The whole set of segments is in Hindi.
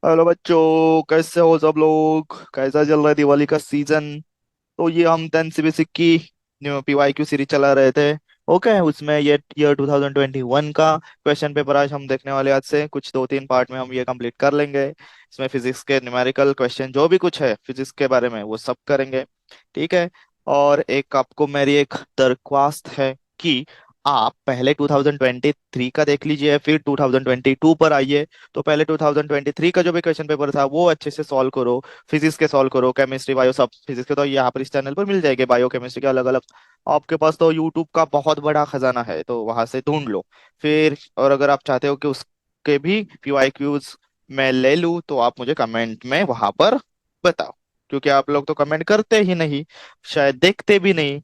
हेलो बच्चों, कैसे हो सब लोग? कैसा चल रहा है दिवाली का सीजन? तो ये हम 10 से बेसिक की PYQ सीरीज चला रहे थे। ओके, उसमें ये ईयर 2021 का क्वेश्चन पेपर आज हम देखने वाले। आज से कुछ 2-3 पार्ट में हम ये कंप्लीट कर लेंगे। इसमें फिजिक्स के न्यूमेरिकल क्वेश्चन जो भी कुछ है फिजिक्स के बारे में वो सब करेंगे। ठीक है। और एक आपको मेरी एक दरख्वास्त है कि आप पहले 2023 का देख लीजिए, फिर 2022 पर आइए। तो पहले 2023 का जो भी क्वेश्चन पेपर था वो अच्छे से सॉल्व करो। फिजिक्स के सॉल्व करो, केमिस्ट्री बायो सब फिजिक्स के तो यहाँ पर इस चैनल पर मिल जाएंगे, बायो केमिस्ट्री के अलग अलग। आपके पास तो यूट्यूब का बहुत बड़ा खजाना है, तो वहां से ढूंढ लो। फिर और अगर आप चाहते हो कि उसके भी PYQs मैं ले लूँ, तो आप मुझे कमेंट में वहां पर बताओ। क्योंकि आप लोग तो कमेंट करते ही नहीं, शायद देखते भी नहीं।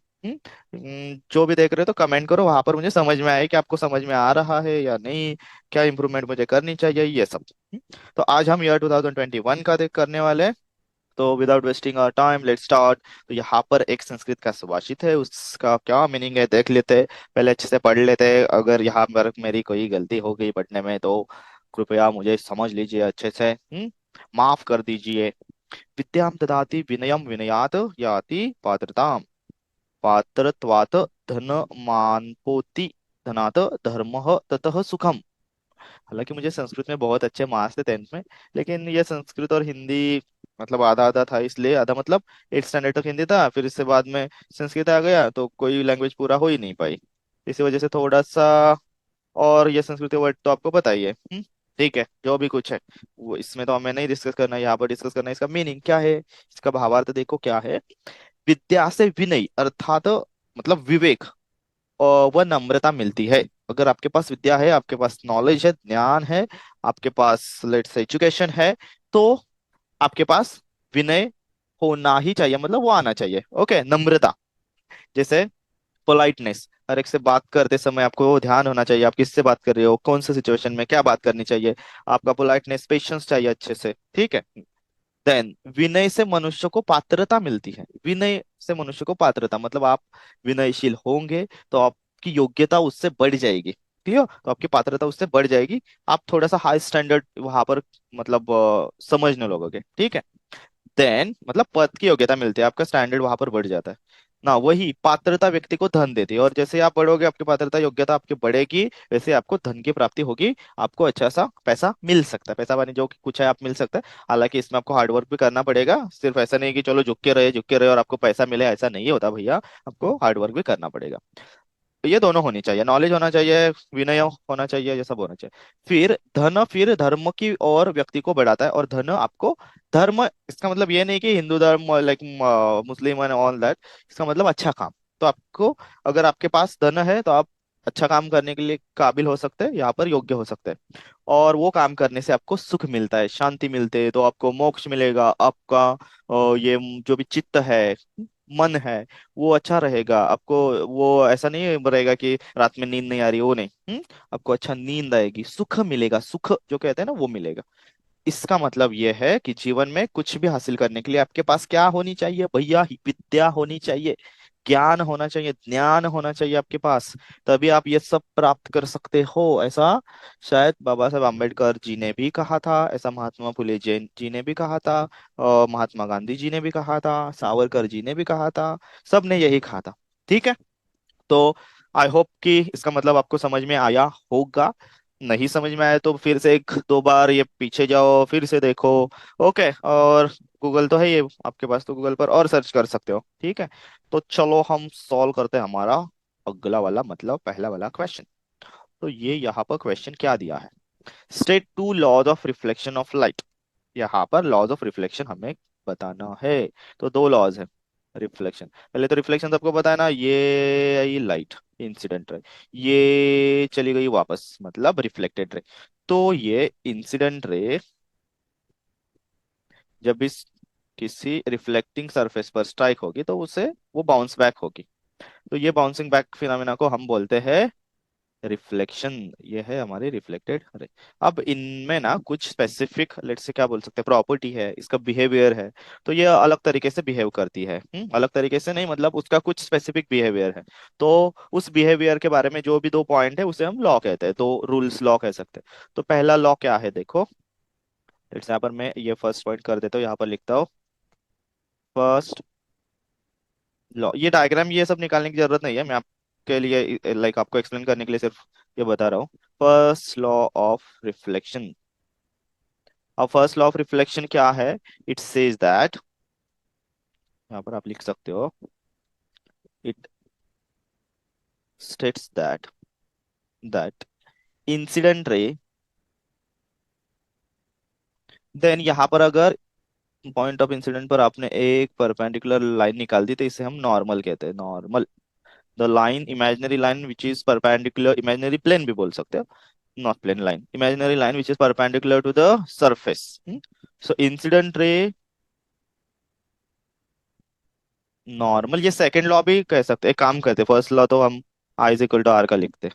जो भी देख रहे हो तो कमेंट करो, वहां पर मुझे समझ में आए कि आपको समझ में आ रहा है या नहीं, क्या इंप्रूवमेंट मुझे करनी चाहिए, ये सब। तो आज हम ईयर 2021 का देख करने वाले हैं। तो without wasting our time let's start. तो यहाँ पर एक संस्कृत का सुभाषित है, उसका क्या मीनिंग है देख लेते हैं। पहले अच्छे से पढ़ लेते हैं। अगर यहाँ पर मेरी कोई गलती हो गई पढ़ने में तो कृपया मुझे समझ लीजिए अच्छे से। माफ कर दीजिए। विद्याम ददाति विनयम विनयात याति पात्रताम, पात्रत्वात् धनमानपोति धनात् धर्मः ततः सुखम। हालांकि मुझे संस्कृत में बहुत अच्छे मार्क्स थे 10th में, लेकिन ये संस्कृत और हिंदी मतलब आधा आधा था, इसलिए आधा मतलब 8th स्टैंडर्ड तक हिंदी था, फिर इसके बाद में संस्कृत आ गया तो कोई लैंग्वेज पूरा हो ही नहीं पाई। इसी वजह से थोड़ा सा। और ये संस्कृत वर्ड तो आपको पता ही है। ठीक है, जो भी कुछ है वो इसमें तो हमें नहीं डिस्कस करना है, यहाँ पर डिस्कस करना है इसका मीनिंग क्या है, इसका भावार्थ देखो क्या है। विद्या से विनय अर्थात मतलब विवेक और वह नम्रता मिलती है। अगर आपके पास विद्या है, आपके पास नॉलेज है, ज्ञान है, आपके पास लेट्स से एजुकेशन है, तो आपके पास विनय होना ही चाहिए, मतलब वो आना चाहिए। ओके, नम्रता। जैसे पोलाइटनेस, हर एक से बात करते समय आपको ध्यान होना चाहिए आप किससे बात कर रहे हो, कौन सी सिचुएशन में क्या बात करनी चाहिए। आपका पोलाइटनेस पेशेंस चाहिए अच्छे से। ठीक है। देन विनय से मनुष्य को पात्रता मिलती है। विनय से मनुष्य को पात्रता मतलब आप विनयशील होंगे तो आपकी योग्यता उससे बढ़ जाएगी। ठीक है, तो आपकी पात्रता उससे बढ़ जाएगी। आप थोड़ा सा हाई स्टैंडर्ड वहां पर मतलब समझने लगोगे। ठीक है। देन मतलब पद की योग्यता मिलती है, आपका स्टैंडर्ड वहां पर बढ़ जाता है ना। वही पात्रता व्यक्ति को धन देती है, और जैसे आप बढ़ोगे आपकी पात्रता योग्यता आपकी बढ़ेगी, वैसे आपको धन की प्राप्ति होगी। आपको अच्छा सा पैसा मिल सकता है, पैसा पानी जो कुछ है आप मिल सकता है। हालांकि इसमें आपको हार्डवर्क भी करना पड़ेगा, सिर्फ ऐसा नहीं कि चलो झुक के रहे और आपको पैसा मिले, ऐसा नहीं होता भैया। आपको हार्डवर्क भी करना पड़ेगा। तो ये दोनों होनी चाहिए, नॉलेज होना चाहिए, विनय होना चाहिए, ये सब होना चाहिए। फिर धर्म की और व्यक्ति को बढ़ाता है। और धन आपको धर्म इसका मतलब ये नहीं कि हिंदू धर्म like Muslim and all that. इसका मतलब अच्छा काम। तो आपको अगर आपके पास धन है तो आप अच्छा काम करने के लिए काबिल हो सकते हैं, यहाँ पर योग्य हो सकते हैं। और वो काम करने से आपको सुख मिलता है, शांति मिलते है, तो आपको मोक्ष मिलेगा। आपका ये जो भी चित्त है, मन है, वो अच्छा रहेगा। आपको वो ऐसा नहीं रहेगा कि रात में नींद नहीं आ रही, वो नहीं। आपको अच्छा नींद आएगी, सुख मिलेगा, सुख जो कहते हैं ना वो मिलेगा। इसका मतलब यह है कि जीवन में कुछ भी हासिल करने के लिए आपके पास क्या होनी चाहिए भैया? विद्या होनी चाहिए, ज्ञान होना चाहिए, ज्ञान होना चाहिए आपके पास। तभी आप ये सब प्राप्त कर सकते हो। ऐसा शायद बाबा साहब अम्बेडकर जी ने भी कहा था, ऐसा महात्मा फुले जैन जी ने भी कहा था, और महात्मा गांधी जी ने भी कहा था, सावरकर जी ने भी कहा था। सब ने यही कहा था। ठीक है। तो आई होप कि इसका मतलब आपको समझ में आया होगा। नहीं समझ में आया तो फिर से एक दो बार ये पीछे जाओ, फिर से देखो। ओके। और गूगल तो है ये आपके पास, तो गूगल पर और सर्च कर सकते हो। ठीक है। तो चलो हम सॉल्व करते हैं हमारा अगला वाला मतलब पहला वाला क्वेश्चन। तो ये यहाँ पर क्वेश्चन क्या दिया है? State two laws of reflection of light. यहाँ पर लॉज ऑफ रिफ्लेक्शन हमें बताना है। तो दो लॉज है रिफ्लेक्शन। पहले तो रिफ्लेक्शन सबको पता है ना, ये आई लाइट इंसिडेंट रे, ये चली गई वापस मतलब रिफ्लेक्टेड रे। तो ये इंसिडेंट रे जब इस किसी रिफ्लेक्टिंग सरफेस पर स्ट्राइक होगी तो उसे वो बाउंस बैक होगी। तो ये बाउंसिंग बैक फिनोमेना को हम बोलते हैं रिफ्लेक्शन। ये है हमारी रिफ्लेक्टेड रे। अब इनमें ना कुछ स्पेसिफिक लेट से क्या बोल सकते हैं प्रॉपर्टी है, इसका बिहेवियर है। तो ये अलग तरीके से बिहेव करती है। अलग तरीके से नहीं मतलब उसका कुछ स्पेसिफिक बिहेवियर है। तो उस बिहेवियर के बारे में जो भी दो पॉइंट है उसे हम लॉ कहते हैं, तो रूल्स लॉ कह सकते हैं। तो पहला लॉ क्या है देखो। इट्स यहाँ पर मैं ये फर्स्ट पॉइंट कर देता हूँ, यहाँ पर लिखता हूँ फर्स्ट लॉ। ये डायग्राम ये सब निकालने की जरूरत नहीं है, मैं आपके लिए लाइक आपको एक्सप्लेन करने के लिए सिर्फ ये बता रहा हूँ। First law of reflection. अब फर्स्ट लॉ ऑफ रिफ्लेक्शन क्या है? इट सेज दैट, यहाँ पर आप लिख सकते हो, it states that incident ray, then यहाँ पर अगर पॉइंट ऑफ इंसिडेंट पर आपने एक परपेंडिकुलर लाइन निकाल दी तो इसे हम नॉर्मल कहते हैं, normal. The line, imaginary line which is perpendicular, imaginary plane भी बोल सकते हो, not plane line, imaginary line which is perpendicular to the surface. So incident ray normal, ये सेकंड लॉ भी कह सकते हैं। एक काम करते, फर्स्ट लॉ तो हम I is equal to are का लिखते।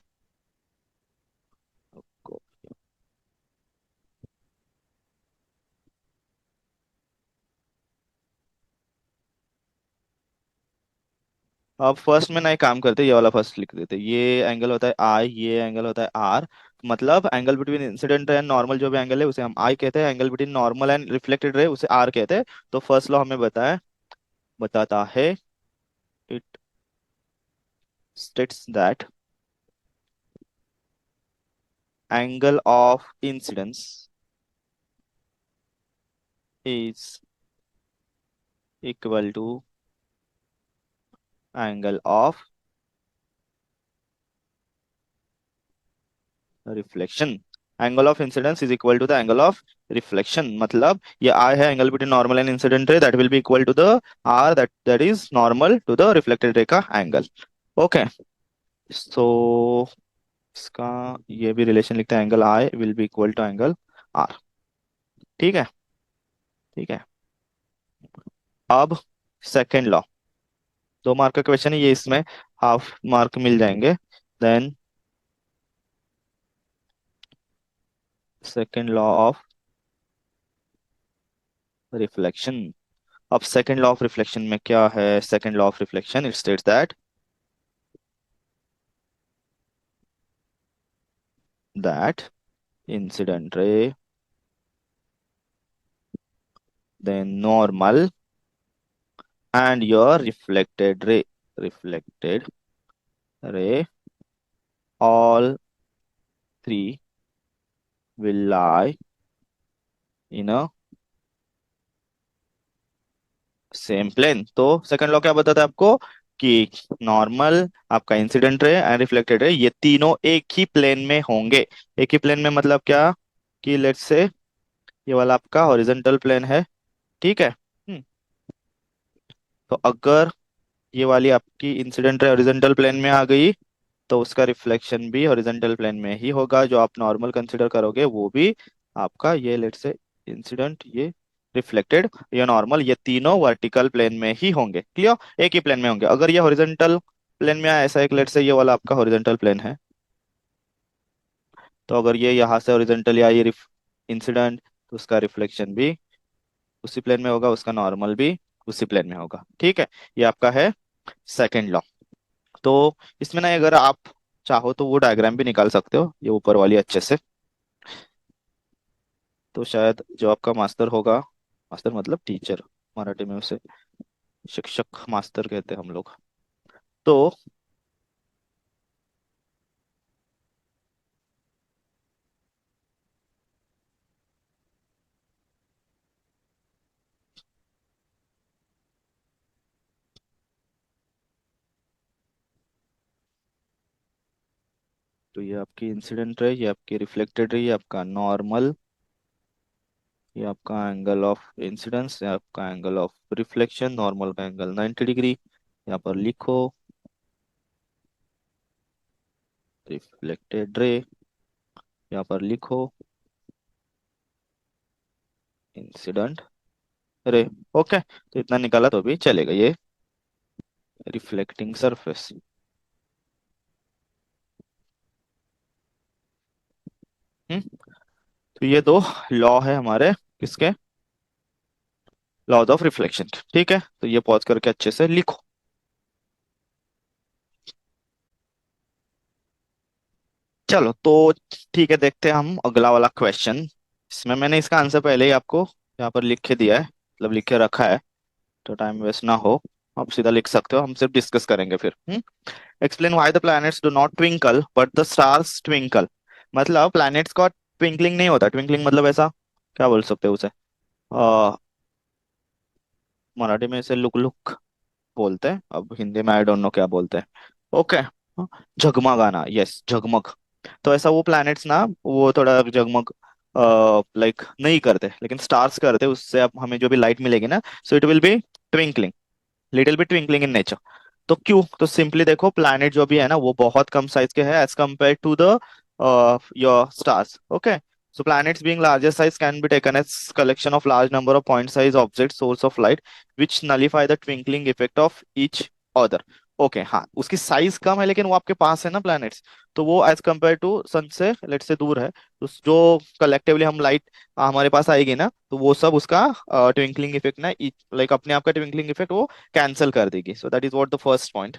अब फर्स्ट में ना एक काम करते, ये वाला फर्स्ट लिख देते, ये एंगल होता है आई, ये एंगल होता है आर। मतलब angle between incident and normal जो भी एंगल है उसे हम आई कहते हैं, angle between normal and reflected ray उसे आर कहते हैं। तो फर्स्ट लॉ हमें बताता है, it states that angle of incidence is equal to angle of reflection. Angle of incidence is equal to the angle of reflection, मतलब ये आई है angle between normal and incident ray, that will be equal to the r, that is normal to the reflected ray का एंगल। ओके, सो इसका ये भी रिलेशन लिखते हैं, angle i will be equal to angle r. ठीक है, ठीक है। अब सेकेंड लॉ, 2 मार्क का क्वेश्चन है ये, इसमें हाफ मार्क मिल जाएंगे। Then second law of reflection. अब सेकेंड लॉ ऑफ रिफ्लेक्शन में क्या है? Second law of reflection it states that incident ray, then normal, and your reflected ray, all three will lie in a same plane. तो सेकंड लॉ क्या बताता है आपको? कि नॉर्मल, आपका incident ray and reflected ray ये तीनों एक ही प्लेन में होंगे। एक ही प्लेन में मतलब क्या? कि लेट्स से ये वाला आपका हॉरिजॉन्टल प्लेन है, ठीक है। तो अगर ये वाली आपकी इंसिडेंट रे हॉरिजॉन्टल प्लेन में आ गई तो उसका रिफ्लेक्शन भी हॉरिजॉन्टल प्लेन में ही होगा। जो आप नॉर्मल कंसिडर करोगे वो भी आपका, ये लेट से इंसिडेंट, ये रिफ्लेक्टेड, ये नॉर्मल, ये तीनों वर्टिकल प्लेन में ही होंगे। क्लियर? एक ही प्लेन में होंगे। अगर ये हॉरिजॉन्टल प्लेन में आया, ऐसा एक लेट से ये वाला आपका हॉरिजॉन्टल प्लेन है, तो अगर ये यहाँ से हॉरिजॉन्टल या ये इंसिडेंट, तो उसका रिफ्लेक्शन भी उसी प्लेन में होगा, उसका नॉर्मल भी उसी प्लेन में होगा। ठीक है, ये आपका है सेकेंड लॉ। तो इसमें ना अगर आप चाहो तो वो डायग्राम भी निकाल सकते हो, ये ऊपर वाली अच्छे से। तो शायद जो आपका मास्टर होगा, मास्टर मतलब टीचर, मराठी में उसे शिक्षक मास्टर कहते हैं हम लोग। तो ये आपकी इंसिडेंट है, ये आपकी रिफ्लेक्टेड है, ये आपका नॉर्मल, ये आपका एंगल ऑफ इंसिडेंस, ये आपका एंगल ऑफ रिफ्लेक्शन, नॉर्मल का एंगल 90 डिग्री। यहाँ पर लिखो रिफ्लेक्टेड रे, यहाँ पर लिखो इंसिडेंट रे। ओके, तो इतना निकाला तो भी चलेगा। ये रिफ्लेक्टिंग सरफेस। हम्म तो ये दो लॉ है हमारे, किसके? Laws of reflection. ठीक है, तो ये पॉज करके अच्छे से लिखो। चलो तो ठीक है, देखते हैं हम अगला वाला क्वेश्चन। इसमें मैंने इसका आंसर पहले ही आपको यहाँ पर लिख के दिया है, मतलब लिख के रखा है, तो टाइम वेस्ट ना हो। आप सीधा लिख सकते हो, हम सिर्फ डिस्कस करेंगे फिर। Explain why the planets do not twinkle but the stars twinkle. मतलब प्लैनेट्स का ट्विंकलिंग नहीं होता, ट्विंकलिंग मतलब ऐसा क्या बोल सकते हो उसे, मराठी में इसे लुक लुक बोलते हैं, अब हिंदी में आई डोंट नो क्या बोलते हैं। ओके, झगमगाना, यस झगमग। तो ऐसा वो प्लैनेट्स ना, वो थोड़ा जगमग लाइक नहीं करते, लेकिन स्टार्स करते, उससे अब हमें जो भी लाइट मिलेगी ना, so it will be twinkling, little bit twinkling in nature. तो क्यों, तो सिंपली देखो, प्लैनेट जो भी है ना वो बहुत कम साइज के हैं as compare to the your stars. Okay, so planets being larger size can be taken as collection of large number of point size objects source of light which nullify the twinkling effect of each other. Okay हाँ, उसकी साइज कम है लेकिन वो आपके पास है ना प्लैनेट्स, तो वो एज कम्पेयर टू सन से लेट से दूर है, तो जो कलेक्टिवली हम लाइट हमारे पास आएगी ना, तो वो सब उसका ट्विंकलिंग इफेक्ट ना, लाइक अपने आप का ट्विंकलिंग इफेक्ट वो कैंसिल कर देगी। So that is what the first point.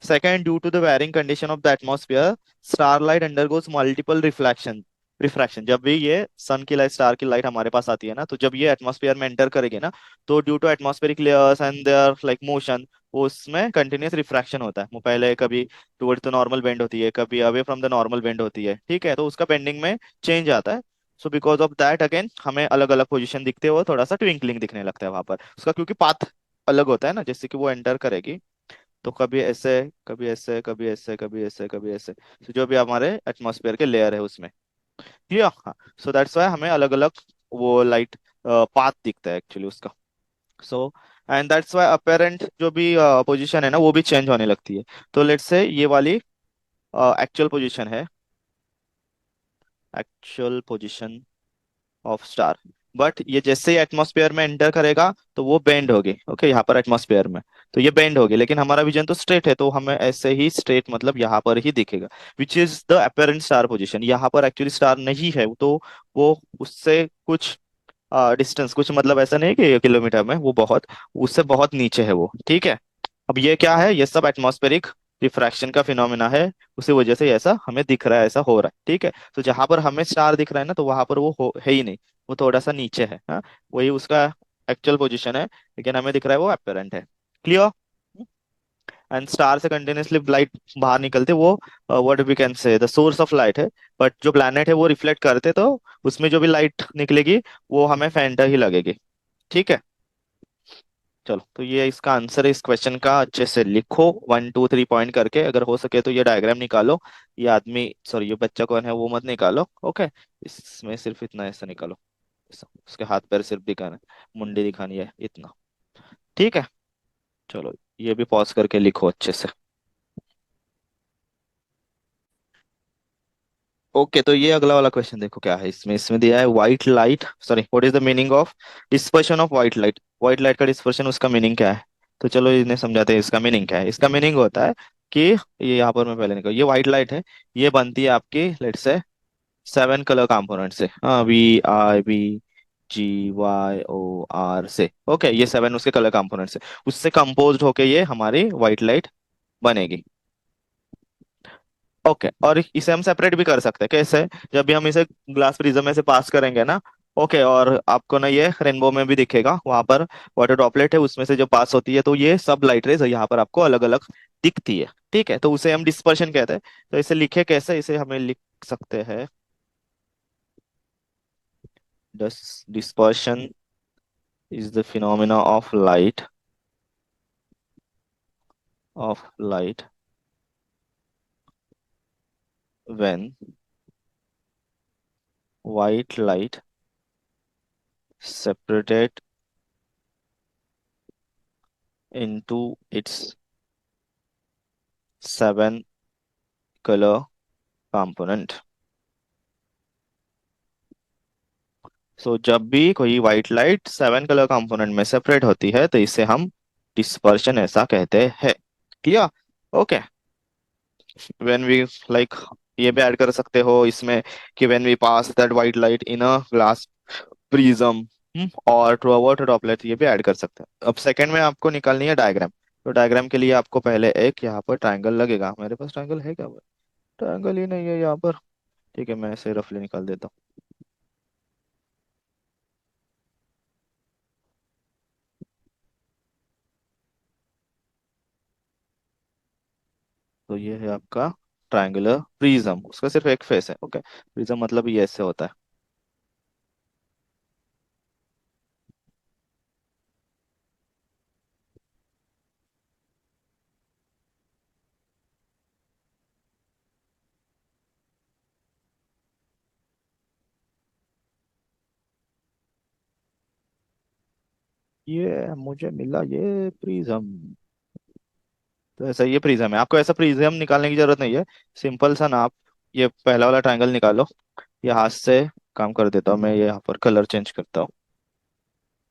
Second, due to the varying condition of the atmosphere starlight undergoes multiple reflection. Refraction, जब भी ये सन की लाइट, स्टार की लाइट हमारे पास आती है ना, तो जब ये एटमॉस्फेयर में एंटर करेगी ना, तो due to atmospheric layers and their like motion, उसमें कंटिन्यूस रिफ्रैक्शन होता है। वो पहले कभी टुवर्ड्स द नॉर्मल बेंड होती है, कभी away from the normal bend होती है, ठीक है, तो उसका बेंडिंग में चेंज आता है। So because of that again हमें अलग अलग पोजीशन दिखते हो, थोड़ा सा ट्विंकलिंग दिखने लगता है वहां पर उसका, क्योंकि पाथ अलग होता है ना, जैसे कि वो एंटर करेगी, तो कभी ऐसे, कभी ऐसे, कभी ऐसे, कभी ऐसे, कभी ऐसे, तो जो भी हमारे एटमॉस्फेयर के लेयर है उसमें, क्लियर। हाँ, सो दैट्स वाई हमें अलग अलग वो लाइट पाथ दिखता है एक्चुअली उसका। So and that's why apparent जो भी पोजीशन है ना वो भी चेंज होने लगती है। तो लेट्स से ये वाली एक्चुअल पोजीशन है, actual position of star, but ये जैसे ही एटमॉस्फेयर में एंटर करेगा तो वो बेंड होगी। ओके, यहाँ पर एटमॉस्फेयर में तो ये बेंड होगी, लेकिन हमारा विजन तो स्ट्रेट है, तो हमें ऐसे ही स्ट्रेट मतलब यहाँ पर ही दिखेगा, which is the apparent star position. यहाँ पर एक्चुअली स्टार नहीं है, तो वो उससे कुछ डिस्टेंस, कुछ मतलब ऐसा नहीं है कि किलोमीटर में, वो बहुत, उससे बहुत नीचे है वो, ठीक है। अब ये क्या है, ये सब एटमॉस्फेरिक रिफ्रैक्शन का फिनोमेना है, उसी वजह से ऐसा हमें दिख रहा है, ऐसा हो रहा है, ठीक है। तो जहां पर हमें स्टार दिख रहा है ना, तो वहां पर वो है ही नहीं, वो थोड़ा सा नीचे है, हाँ, वही उसका एक्चुअल पोजीशन है, लेकिन हमें दिख रहा है वो अपेरेंट है। क्लियर। एंड स्टार से कंटिन्यूसली लाइट बाहर निकलते, वो what we can say the source of light है, बट जो प्लैनेट है वो रिफ्लेक्ट करते, तो उसमें जो भी लाइट निकलेगी वो हमें फेंटा ही लगेगी, ठीक है। चलो, तो ये इसका आंसर है, इस क्वेश्चन का अच्छे से लिखो 1 2 3 पॉइंट करके, अगर हो सके तो ये डायग्राम निकालो। ये आदमी, सॉरी, ये बच्चा कौन है वो मत निकालो, ओके, इसमें सिर्फ इतना ऐसा निकालो, उसके हाथ पैर सिर्फ दिखाना है, मुंडी दिखानी है, इतना, ठीक है। चलो, ये भी पॉज करके लिखो अच्छे से। ओके, तो ये अगला वाला क्वेश्चन देखो क्या है इसमें, इसमें दिया है white light, sorry, what is the meaning of dispersion of white light. White light का डिस्पर्शन, उसका मीनिंग क्या है। तो चलो इन्हें समझाते हैं, इसका मीनिंग क्या है। इसका मीनिंग होता है कि ये यहाँ पर मैं पहले निकल, ये व्हाइट लाइट है, ये बनती है आपकी लेट्स से 7 कलर कंपोनेंट से, हाँ, VIBGYOR से, ओके, ये 7 उसके कलर कंपोनेंट से, उससे कंपोज्ड होके ये हमारी व्हाइट लाइट बनेगी। ओके, और इसे हम सेपरेट भी कर सकते हैं, कैसे, जब भी हम इसे ग्लास प्रिज्म में से पास करेंगे ना, ओके, और आपको ना ये रेनबो में भी दिखेगा, वहां पर वाटर ड्रॉपलेट है उसमें से जो पास होती है, तो ये सब लाइट रेज यहाँ पर आपको अलग अलग दिखती है, ठीक है, तो उसे हम डिस्पर्शन कहते हैं। तो इसे लिखे कैसे, इसे हमें लिख सकते हैं, dispersion is the phenomena of light when white light separated into its 7 color component। सो जब भी कोई व्हाइट लाइट 7 कलर कंपोनेंट में सेपरेट होती है, तो इसे हम डिस्पर्शन ऐसा कहते हैं। Clear. Okay, when we like, ये भी ऐड कर सकते हो इसमें कि when we pass that white light in a glass prism, और थ्रू अ वाटर ड्रॉपलेट, ये भी ऐड कर सकते हैं। अब सेकंड में आपको निकालनी है डायग्राम। तो डायग्राम के लिए आपको पहले एक यहाँ पर ट्रायंगल लगेगा, मेरे पास ट्रायंगल है क्या, ट्रायंगल ही नहीं है यहाँ पर, ठीक है, मैं ऐसे रफली निकाल देता हूँ। तो ये है आपका ट्रायंगुलर प्रिज्म, उसका सिर्फ एक फेस है। ओके, प्रिज्म मतलब ये ऐसे होता है। ये मुझे मिला ये प्रिज्म। तो ऐसा ये प्रिज्म है, आपको ऐसा प्रिज्म निकालने की जरूरत नहीं है। सिंपल सा ना, आप ये पहला वाला ट्रायंगल निकालो। ये हाथ से काम कर देता हूँ मैं, ये यहाँ पर कलर चेंज करता हूँ।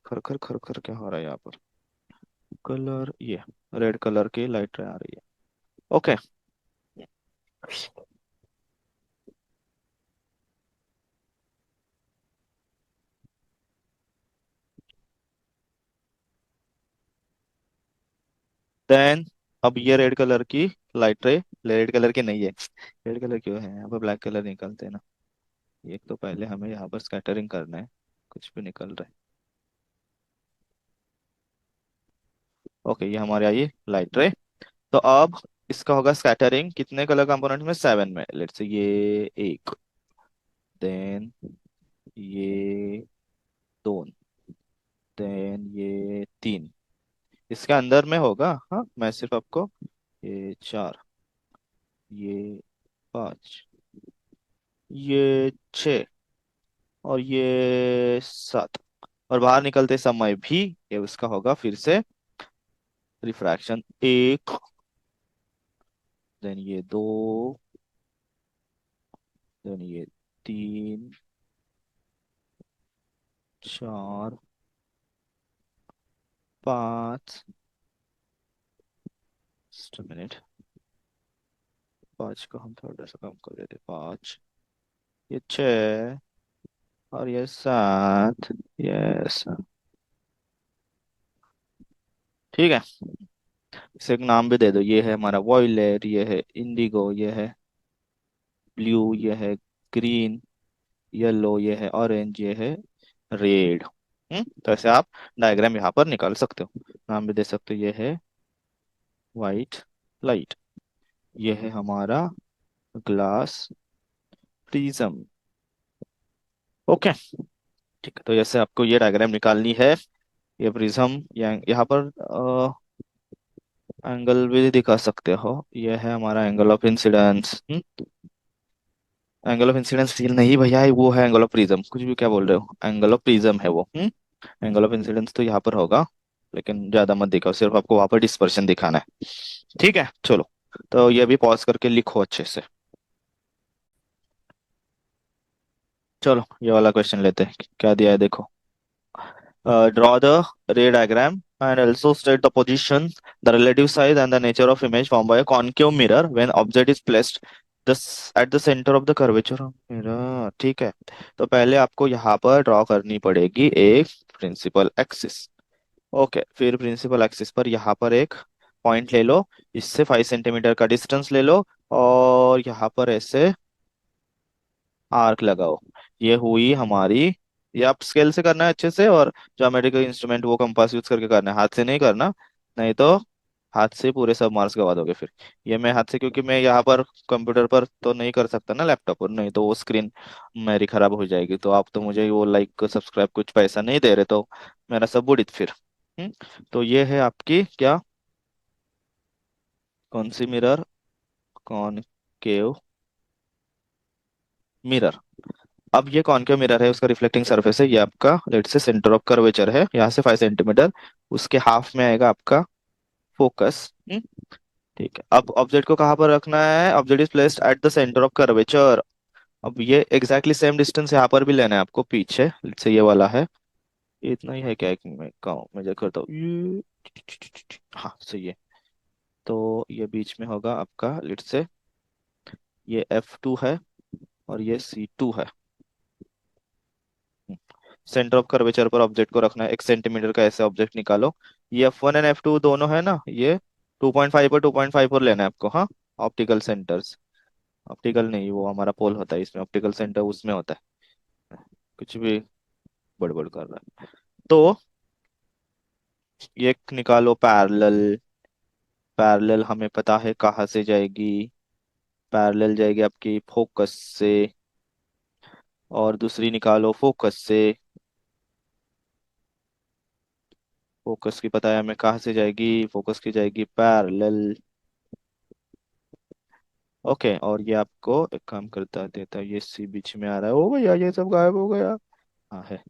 खर खर खर खर क्या हो रहा है यहाँ पर? कलर ये रेड कलर की लाइट आ रही है। ओके। देन अब ये रेड कलर की लाइट रे, रेड कलर की नहीं है, रेड कलर क्यों है यहाँ पर? ब्लैक कलर निकलते हैं ना। एक तो पहले हमें यहाँ पर स्कैटरिंग करना है, कुछ भी निकल रहा है। ओके, ये हमारे आई लाइट रे। तो अब इसका होगा स्कैटरिंग कितने कलर कंपोनेंट में? 7 में। लेट्स से ये एक, देन ये दोन, देन ये तीन। इसके अंदर में होगा, हाँ मैं सिर्फ आपको, ये चार, ये पाँच, ये छः, और ये सात। और बाहर निकलते समय भी ये उसका होगा फिर से रिफ्रैक्शन। एक, देन ये दो, देन ये तीन, चार, पाँच, जस्ट मिनट, पाँच को हम थोड़ा सा कम कर देते, पाँच, ये छः, और ये सात। यस, ठीक है। इसे एक नाम भी दे दो, ये है हमारा वॉयलेट, ये है इंडिगो, ये है ब्लू, ये है ग्रीन, येलो, ये है ऑरेंज, ये है रेड। तो ऐसे आप डायग्राम यहाँ पर निकाल सकते हो। नाम भी दे सकते हो, ये है वाइट लाइट, ये है हमारा ग्लास प्रिज्म। ओके, ठीक है। तो जैसे आपको ये डायग्राम निकालनी है, ये प्रिज्म यहाँ पर एंगल भी दिखा सकते हो। ये है हमारा angle of incidence. Angle of incidence real नहीं भैया, वो है एंगल ऑफ प्रिज्म, कुछ भी क्या बोल रहे हो, एंगल ऑफ प्रिज्म है वो। एंगल ऑफ इंसिडेंस तो यहाँ पर होगा, लेकिन ज्यादा मत दिखाओ, सिर्फ आपको वहां पर डिस्पर्शन दिखाना है। ठीक है, चलो। तो ये भी पॉज करके लिखो अच्छे से। चलो ये वाला क्वेश्चन लेते हैं, क्या दिया है देखो। Draw the ray diagram and also state the position, the relative size and the nature of image formed by a concave mirror when object is placed this at the center of the curvature of mirror। ठीक है, तो पहले आपको यहाँ पर ड्रॉ करनी पड़ेगी एक प्रिंसिपल एक्सिस। ओके, फिर प्रिंसिपल एक्सिस पर यहाँ पर एक पॉइंट ले लो, इससे 5 सेंटीमीटर का डिस्टेंस ले लो, और यहाँ पर ऐसे आर्क लगाओ। ये हुई हमारी, ये आप स्केल से करना है अच्छे से, और ज्योमेट्रिकल इंस्ट्रूमेंट वो कंपास यूज करके करना है, हाथ से नहीं करना। नहीं तो हाथ से पूरे सब मार्क्स गवा दोगे फिर। ये मैं हाथ से, क्योंकि मैं यहाँ पर कंप्यूटर पर तो नहीं कर सकता ना, लैपटॉप पर, नहीं तो वो स्क्रीन मेरी खराब हो जाएगी। तो आप तो मुझे वो लाइक सब्सक्राइब कुछ पैसा नहीं दे रहे, तो मेरा सब उड़ित फिर। हम्म, तो ये है आपकी क्या, कौन सी मिरर? Concave mirror. अब ये कॉनकेव मिरर है, उसका रिफ्लेक्टिंग सरफेस है, ये आपका लेट से सेंटर ऑफ कर्वेचर है, यहाँ से 5 सेंटीमीटर, उसके हाफ में आएगा आपका फोकस। ठीक है, अब ऑब्जेक्ट को कहाँ पर रखना है? Object is placed at the centre of curvature. अब ये एग्जैक्टली सेम डिस्टेंस यहाँ पर भी लेना है आपको, पीछे लेट से ये वाला है, ये इतना ही है क्या, एक मैं कहूँ मेजर करता हूँ ये, हाँ सही है। तो ये बीच में होगा आपका लेट से, ये F2 है, और ये C2 है। सेंटर ऑफ कर्वेचर पर ऑब्जेक्ट को रखना है, 1 सेंटीमीटर का ऐसे ऑब्जेक्ट निकालो। ये F1 एंड F2 दोनों है ना, ये 2.5 पर 2.5 पर लेना है आपको, हाँ। ऑप्टिकल सेंटर्स, ऑप्टिकल नहीं, वो हमारा पोल होता है, इसमें ऑप्टिकल सेंटर उसमें होता है। कुछ भी बड़बड़ कर रहा है। तो ये निकालो पैरेलल, पैरेलल हमें पता है कहाँ से जाएगी। पैरेलल जाएगी आपकी फोकस से, और दूसरी निकालो फोकस से। फोकस की पता है हमें कहाँ से जाएगी, फोकस की जाएगी पैरेलल। ओके, और ये आपको एक काम करता देता है, ये सी बीच में आ रहा है, ओ भैया ये सब गायब हो गया। हाँ है।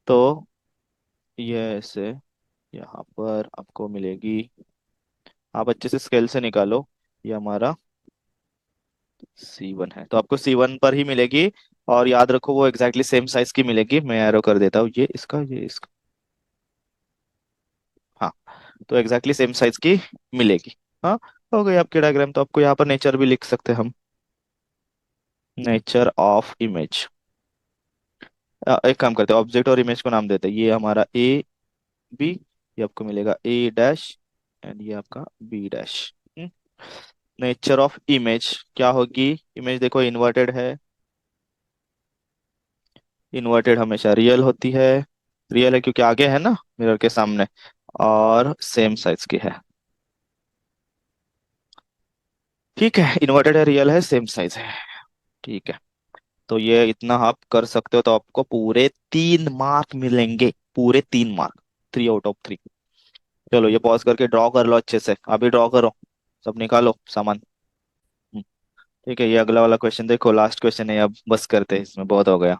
तो ये ऐसे यहाँ पर आपको मिलेगी, आप अच्छे से स्केल से निकालो। ये हमारा C1 है, तो आपको C1 पर ही मिलेगी। और याद रखो वो एग्जैक्टली सेम साइज की मिलेगी, मैं एरो कर देता हूँ, ये इसका। हाँ, तो एग्जैक्टली सेम साइज की मिलेगी। हाँ, हो गई आपकी डायग्राम। तो आपको यहाँ पर नेचर भी लिख सकते हैं हम, नेचर ऑफ इमेज। एक काम करते हैं, ऑब्जेक्ट और इमेज को नाम देते हैं, ये हमारा B, ये आपको मिलेगा A डैश, एंड ये आपका B dash. Nature of image क्या होगी, इमेज देखो इन्वर्टेड है, इन्वर्टेड हमेशा रियल होती है। रियल है क्योंकि आगे है ना, मिरर के सामने, और सेम साइज की है। ठीक है, इन्वर्टेड है, रियल है, सेम साइज है। ठीक है, तो ये इतना आप कर सकते हो, तो आपको पूरे 3 मार्क मिलेंगे, पूरे 3 मार्क, 3 आउट ऑफ 3। चलो ये पॉज करके ड्रॉ कर लो अच्छे से, अभी ड्रॉ करो, सब निकालो सामान। हम्म, ठीक है, ये अगला वाला क्वेश्चन देखो, लास्ट क्वेश्चन है, अब बस करते हैं, इसमें बहुत हो गया।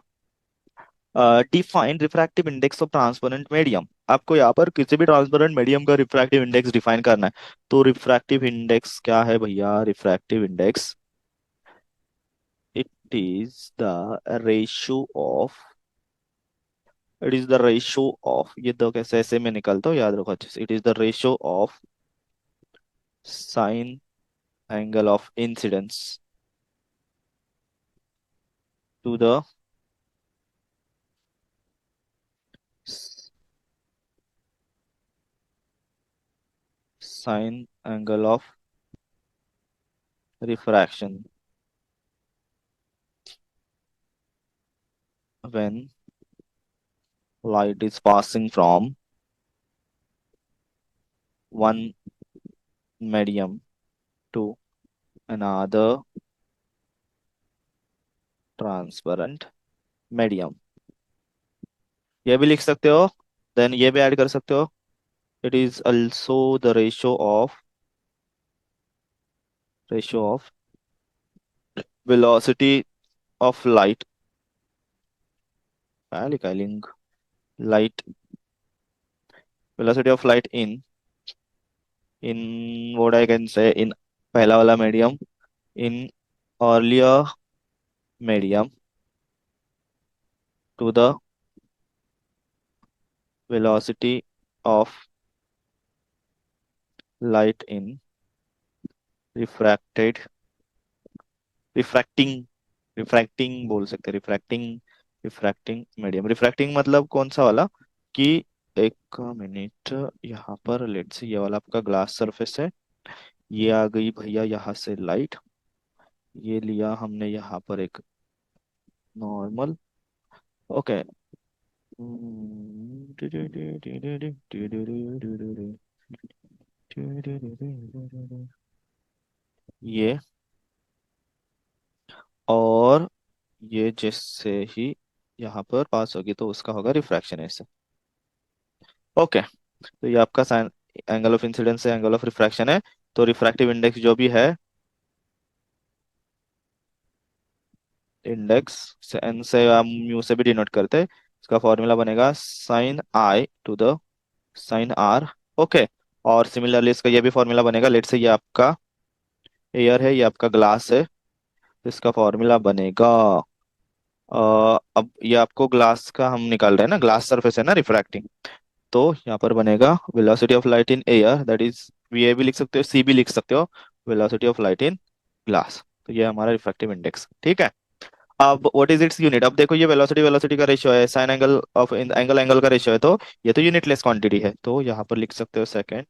Define refractive index of transparent medium. आपको यहाँ पर किसी भी ट्रांसपेरेंट मीडियम का रिफ्रैक्टिव इंडेक्स डिफाइन करना है। तो रिफ्रैक्टिव इंडेक्स क्या है भैया, refractive index, it is the ratio of, it is the ratio of, ये दो कैसे ऐसे में निकलता हो, याद रखो अच्छे से, it is the ratio of sine angle of incidence to the sine angle of refraction when light is passing from one medium to another transparent medium। ये भी लिख सकते हो, देन ये भी ऐड कर सकते हो, it is also the ratio of velocity of light, क्या लिखा है link, light, velocity of light in what I can say, in पहला वाला medium, in earlier medium to the velocity of light in refracted, refracting, refracting बोल सकते हैं, रिफ्रैक्टिंग, रिफ्रैक्टिंग मीडियम। रिफ्रैक्टिंग मतलब कौन सा वाला, कि एक मिनट, यहाँ पर लेट से ये वाला आपका ग्लास सरफेस है, ये आ गई भैया यहाँ से लाइट, ये लिया हमने यहाँ पर एक नॉर्मल। ओके, ये, और ये जैसे ही यहाँ पर पास होगी तो उसका होगा रिफ्रैक्शन ऐसे। ओके, तो ये आपका साइन एंगल ऑफ इंसिडेंस है, एंगल ऑफ रिफ्रैक्शन है। तो रिफ्रैक्टिव इंडेक्स जो भी है, इंडेक्स से एन से हम म्यू से भी डिनोट करते हैं, इसका फॉर्मूला बनेगा sine i to the sine r. Okay, और सिमिलरली इसका ये भी फॉर्मूला बनेगा, लेट से ये आपका एयर है, ये आपका ग्लास है, तो इसका फॉर्मूला बनेगा, अब ये आपको ग्लास का हम निकाल रहे हैं ना, ग्लास सरफेस है ना रिफ्रैक्टिंग, तो यहाँ पर बनेगा velocity of light in air, that is v भी लिख सकते हो, सी भी लिख सकते हो, velocity of light in glass. तो ये हमारा रिफ्रैक्टिव इंडेक्स, ठीक है। अब व्हाट इज इट्स यूनिट, अब देखो ये वेलोसिटी वेलोसिटी का रेशियो है, sign angle of angle angle का रेशियो है, तो ये तो यूनिटलेस क्वांटिटी है, तो यहाँ पर लिख सकते हो second,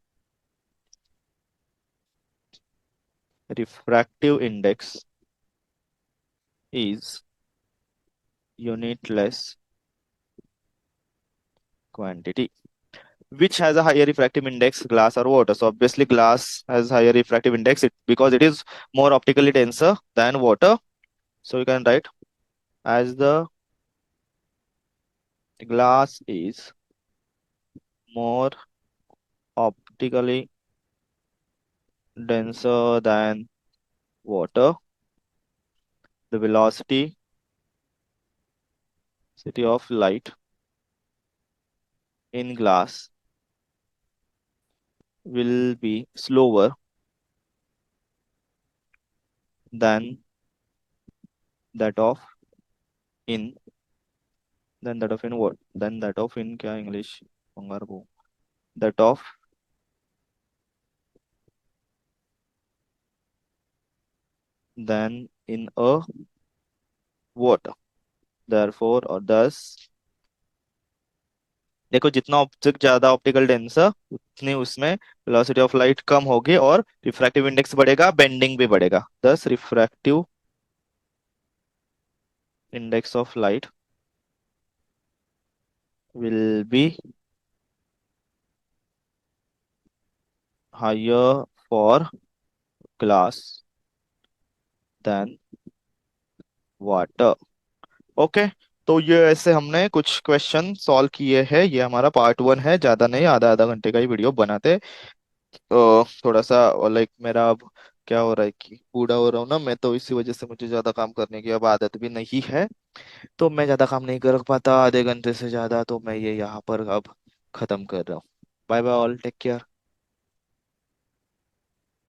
refractive index is unitless quantity. which has a higher refractive index, glass or water? So obviously glass has higher refractive index because it is more optically denser than water. So you can write as the glass is more optically denser than water, the velocity of light in glass will be slower than that of in what? Than that of in क्या English पंगार वो that of than in a water. Therefore or thus, देखो जितना ऑब्जेक्ट ज्यादा ऑप्टिकल डेंसर उतनी उसमें वेलोसिटी ऑफ लाइट कम होगी और रिफ्रैक्टिव इंडेक्स बढ़ेगा, बेंडिंग भी बढ़ेगा, thus refractive index of light will be higher for glass than water. Okay, तो ये ऐसे हमने कुछ क्वेश्चन सॉल्व किए हैं। ये हमारा पार्ट 1 है, ज्यादा नहीं, आधा आधा घंटे का ही वीडियो बनाते। थोड़ा सा लाइक मेरा अब क्या हो रहा है कि बूढ़ा हो रहा हूँ ना मैं, तो इसी वजह से मुझे ज्यादा काम करने की अब आदत भी नहीं है। तो मैं ज्यादा काम नहीं कर पाता आधे घंटे से ज्यादा, तो मैं ये यहाँ पर अब खत्म कर रहा हूँ। Bye bye all, take care.